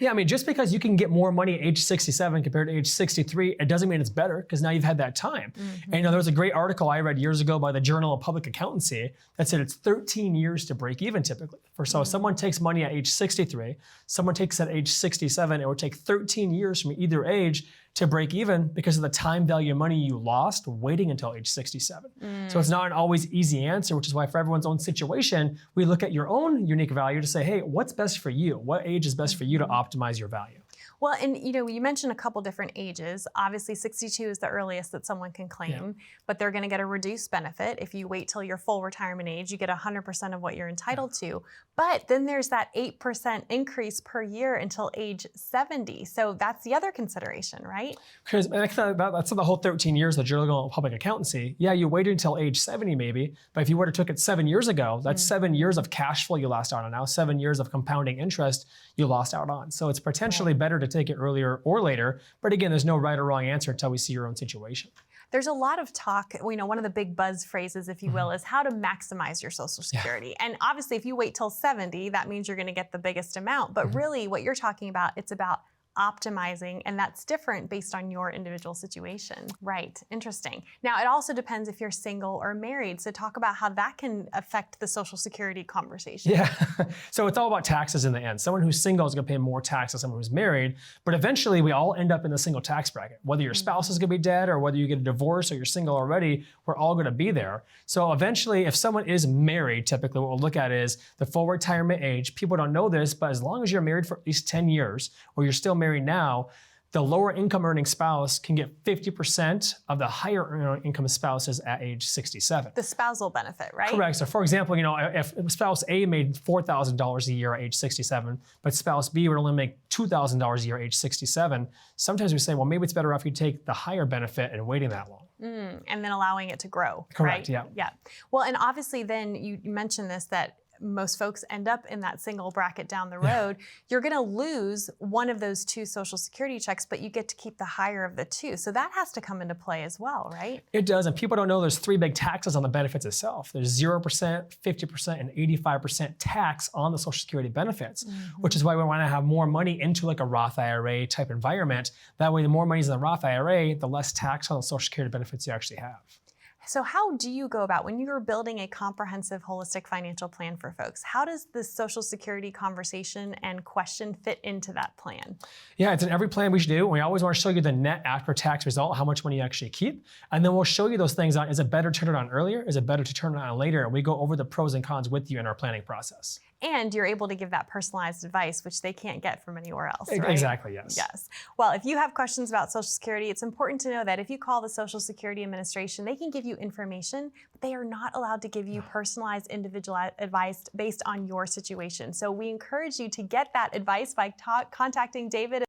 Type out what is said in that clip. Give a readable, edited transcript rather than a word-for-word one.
Yeah, I mean, just because you can get more money at age 67 compared to age 63, it doesn't mean it's better because now you've had that time. And there was a great article I read years ago by the Journal of Public Accountancy that said it's 13 years to break even typically. So if someone takes money at age 63, someone takes it at age 67, it would take 13 years from either age to break even because of the time value of money you lost waiting until age 67. So it's not an always easy answer, which is why for everyone's own situation, we look at your own unique value to say, hey, what's best for you? What age is best for you to optimize your value? Well, and you mentioned a couple different ages. Obviously, 62 is the earliest that someone can claim, but they're going to get a reduced benefit. If you wait till your full retirement age, you get 100% of what you're entitled to. But then there's that 8% increase per year until age 70. So that's the other consideration, right? Because that's the whole 13 years of the Journal of Public Accountancy. Yeah, you waited until age 70 maybe, but if you would have took it 7 years ago, that's 7 years of cash flow you lost out on now, 7 years of compounding interest you lost out on. So it's potentially better to take it earlier or later. But again, there's no right or wrong answer until we see your own situation. There's a lot of talk, one of the big buzz phrases, if you will, is how to maximize your Social Security. And obviously, if you wait till 70, that means you're going to get the biggest amount. But really, what you're talking about, it's about optimizing, and that's different based on your individual situation. Right, interesting. Now, it also depends if you're single or married. So talk about how that can affect the Social Security conversation. Yeah, so it's all about taxes in the end. Someone who's single is gonna pay more tax than someone who's married, but eventually we all end up in the single tax bracket. Whether your spouse is gonna be dead or whether you get a divorce or you're single already, we're all gonna be there. So eventually, if someone is married, typically what we'll look at is the full retirement age. People don't know this, but as long as you're married for at least 10 years or you're still married now, the lower income earning spouse can get 50% of the higher income spouses at age 67. The spousal benefit, right? Correct. So for example, if spouse A made $4,000 a year at age 67, but spouse B would only make $2,000 a year at age 67, sometimes we say, well, maybe it's better if you take the higher benefit and waiting that long. And then allowing it to grow. Correct, right? Yeah. Well, and obviously then you mentioned this, that most folks end up in that single bracket down the road. You're going to lose one of those two Social Security checks, but you get to keep the higher of the two. So that has to come into play as well, right? It does. And people don't know there's three big taxes on the benefits itself. There's 0%, 50%, and 85% tax on the Social Security benefits, which is why we want to have more money into like a Roth IRA type environment. That way, the more money is in the Roth IRA, the less tax on the Social Security benefits you actually have. So how do you go about, when you're building a comprehensive holistic financial plan for folks, how does the Social Security conversation and question fit into that plan? Yeah, it's in every plan we should do. We always want to show you the net after tax result, how much money you actually keep. And then we'll show you those things on, is it better to turn it on earlier? Is it better to turn it on later? And we go over the pros and cons with you in our planning process. And you're able to give that personalized advice, which they can't get from anywhere else, right? Exactly, yes. Yes. Well, if you have questions about Social Security, it's important to know that if you call the Social Security Administration, they can give you information, but they are not allowed to give you personalized individual advice based on your situation. So we encourage you to get that advice by contacting David.